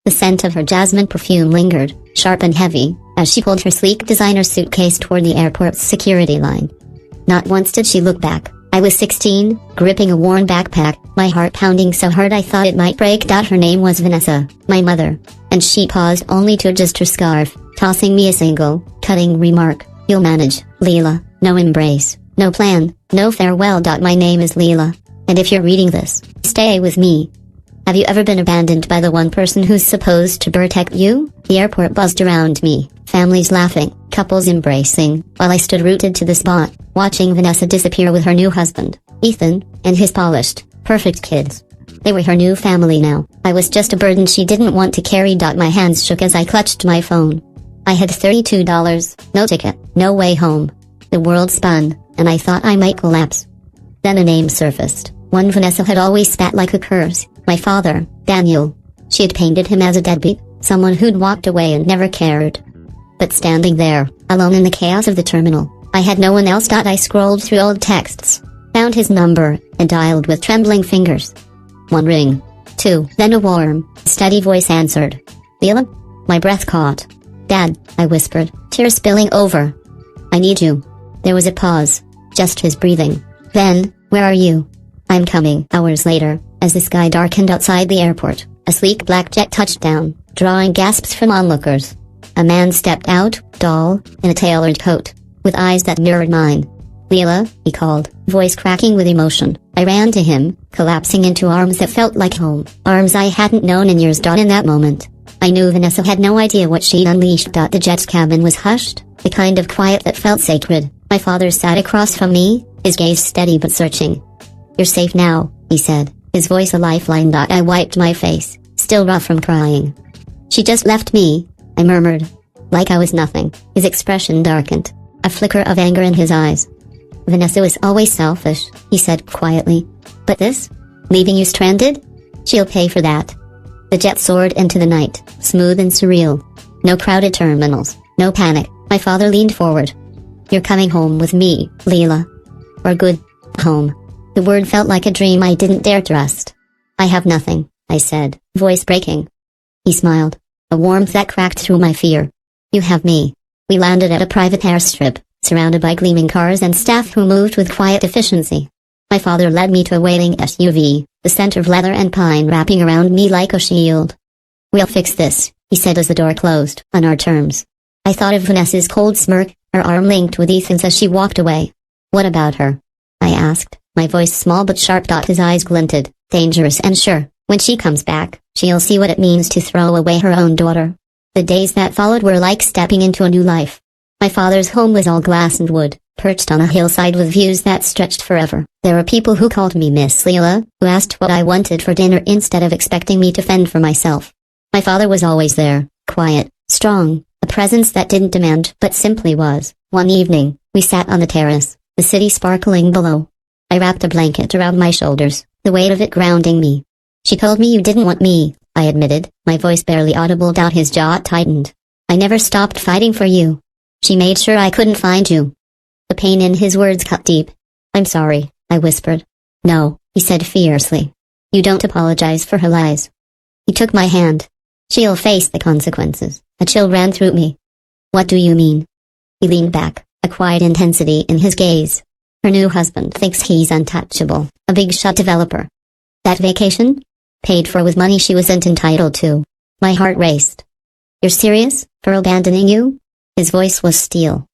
The scent of her jasmine perfume lingered, sharp and heavy, as she pulled her sleek designer suitcase toward the airport's security line. Not once did she look back. I was 16, gripping a worn backpack, my heart pounding so hard I thought it might break. Her name was Vanessa, my mother, and she paused only to adjust her scarf, tossing me a single, cutting remark. "You'll manage, Leela. No embrace, no plan, no farewell. My name is Leela, and if you're reading this, stay with me. Have you ever been abandoned by the one person who's supposed to protect you?" The airport buzzed around me, families laughing, couples embracing, while I stood rooted to the spot, watching Vanessa disappear with her new husband, Ethan, and his polished, perfect kids. They were her new family now. I was just a burden she didn't want to carry. My hands shook as I clutched my phone. I had $32, no ticket, no way home. The world spun, and I thought I might collapse. Then a name surfaced, one Vanessa had always spat like a curse. My father, Daniel. She had painted him as a deadbeat, someone who'd walked away and never cared. But standing there, alone in the chaos of the terminal, I had no one else. I scrolled through old texts, found his number, and dialed with trembling fingers. 1 ring. 2. Then a warm, steady voice answered. "Leela?" My breath caught. "Dad," I whispered, tears spilling over. "I need you." There was a pause, just his breathing. Then, "Where are you?" "I'm coming." Hours later, as the sky darkened outside the airport, a sleek black jet touched down, drawing gasps from onlookers. A man stepped out, tall, in a tailored coat, with eyes that mirrored mine. "Leela," he called, voice cracking with emotion. I ran to him, collapsing into arms that felt like home, arms I hadn't known in years. In that moment, I knew Vanessa had no idea what she'd unleashed. The jet's cabin was hushed, the kind of quiet that felt sacred. My father sat across from me, his gaze steady but searching. "You're safe now," he said, his voice a lifeline. I wiped my face, still rough from crying. "She just left me," I murmured, like I was nothing. His expression darkened, a flicker of anger in his eyes. "Vanessa was always selfish," he said quietly. "But this? Leaving you stranded? She'll pay for that." The jet soared into the night, smooth and surreal. No crowded terminals, no panic. My father leaned forward. "You're coming home with me, Leela. For good. Home." The word felt like a dream I didn't dare trust. "I have nothing," I said, voice breaking. He smiled, a warmth that cracked through my fear. "You have me." We landed at a private airstrip, surrounded by gleaming cars and staff who moved with quiet efficiency. My father led me to a waiting SUV, the scent of leather and pine wrapping around me like a shield. "We'll fix this," he said as the door closed, "on our terms." I thought of Vanessa's cold smirk, her arm linked with Ethan's as she walked away. "What about her?" I asked, my voice small but sharp. His eyes glinted, dangerous and sure. "When she comes back, she'll see what it means to throw away her own daughter." The days that followed were like stepping into a new life. My father's home was all glass and wood, perched on a hillside with views that stretched forever. There were people who called me Miss Leela, who asked what I wanted for dinner instead of expecting me to fend for myself. My father was always there, quiet, strong, a presence that didn't demand but simply was. One evening, we sat on the terrace, the city sparkling below. I wrapped a blanket around my shoulders, the weight of it grounding me. "She told me you didn't want me," I admitted, my voice barely audible. His jaw tightened. "I never stopped fighting for you. She made sure I couldn't find you." The pain in his words cut deep. "I'm sorry," I whispered. "No," he said fiercely. "You don't apologize for her lies." He took my hand. "She'll face the consequences." A chill ran through me. "What do you mean?" He leaned back, a quiet intensity in his gaze. "Her new husband thinks he's untouchable, a big shot developer. That vacation? Paid for with money she wasn't entitled to." My heart raced. "You're serious? For abandoning you?" His voice was steel.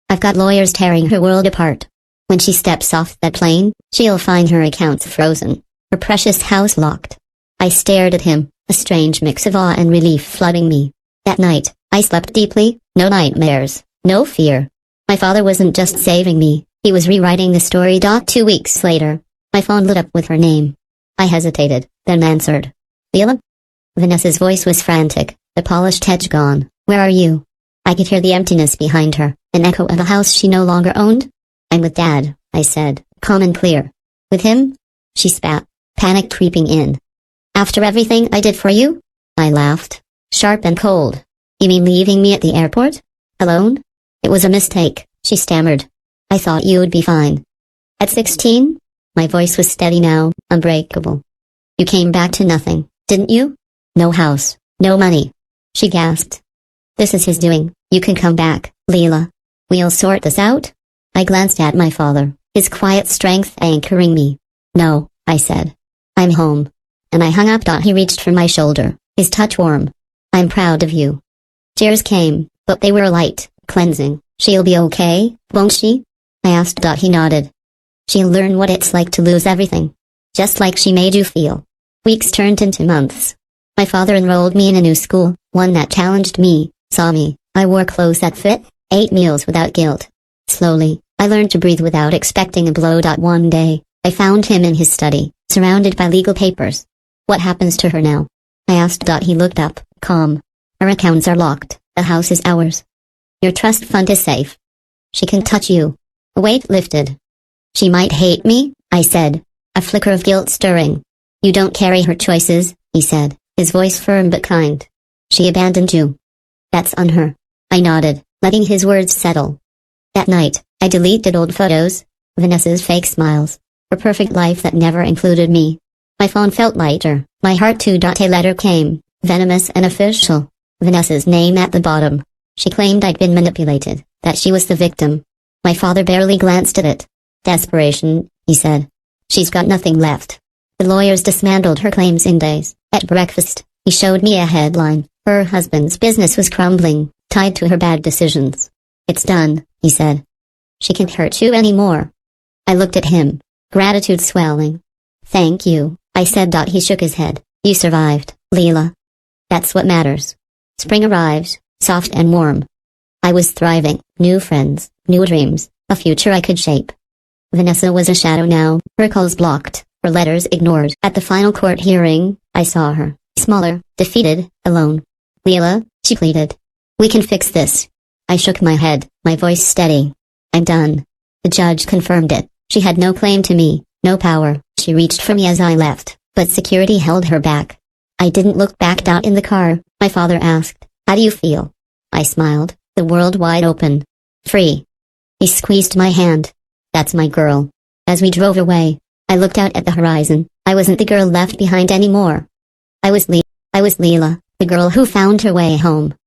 "I've got lawyers tearing her world apart. When she steps off that plane, she'll find her accounts frozen, her precious house locked." I stared at him, a strange mix of awe and relief flooding me. That night, I slept deeply, no nightmares, no fear. My father wasn't just saving me, he was rewriting the story. 2 weeks later, my phone lit up with her name. I hesitated, then answered. "Leela?" Vanessa's voice was frantic, the polished edge gone. "Where are you?" I could hear the emptiness behind her, an echo of a house she no longer owned. "I'm with Dad," I said, calm and clear. "With him?" She spat, panic creeping in. "After everything I did for you?" I laughed, sharp and cold. "You mean leaving me at the airport? Alone?" "It was a mistake," she stammered. "I thought you would be fine." "At 16? My voice was steady now, unbreakable. "You came back to nothing, didn't you? No house, No money. She gasped. This is his doing. You can come back, Leela. We'll sort this out. I glanced at my father, his quiet strength anchoring me. No, I said. I'm home. And I hung up. He reached for my shoulder, his touch warm. I'm proud of you. Tears came, but they were light, cleansing. She'll be okay, won't she? I asked. He nodded. She'll learn what it's like to lose everything. Just like she made you feel. Weeks turned into months. My father enrolled me in a new school, one that challenged me, saw me. I wore clothes that fit, ate meals without guilt. Slowly, I learned to breathe without expecting a blow. One day, I found him in his study, surrounded by legal papers. What happens to her now? I asked. He looked up, calm. Her accounts are locked. The house is ours. Your trust fund is safe. She can touch you. A weight lifted. She might hate me, I said, a flicker of guilt stirring. You don't carry her choices, he said, his voice firm but kind. She abandoned you. That's on her. I nodded, letting his words settle. That night, I deleted old photos, Vanessa's fake smiles, her perfect life that never included me. My phone felt lighter, my heart too. A letter came, venomous and official. Vanessa's name at the bottom. She claimed I'd been manipulated, that she was the victim. My father barely glanced at it. Desperation, he said. She's got nothing left. The lawyers dismantled her claims in days. At breakfast, he showed me a headline. Her husband's business was crumbling, tied to her bad decisions. It's done, he said. She can't hurt you anymore. I looked at him, gratitude swelling. Thank you, I said. He shook his head. You survived, Leela. That's what matters. Spring arrived, soft and warm. I was thriving, new friends, new dreams, a future I could shape. Vanessa was a shadow now, her calls blocked, her letters ignored. At the final court hearing, I saw her, smaller, defeated, alone. Leela, she pleaded. We can fix this. I shook my head, my voice steady. I'm done. The judge confirmed it. She had no claim to me, no power. She reached for me as I left, but security held her back. I didn't look back. In the car, my father asked, how do you feel? I smiled, the world wide open. Free. He squeezed my hand. That's my girl. As we drove away, I looked out at the horizon. I wasn't the girl left behind anymore. I was Leela, the girl who found her way home.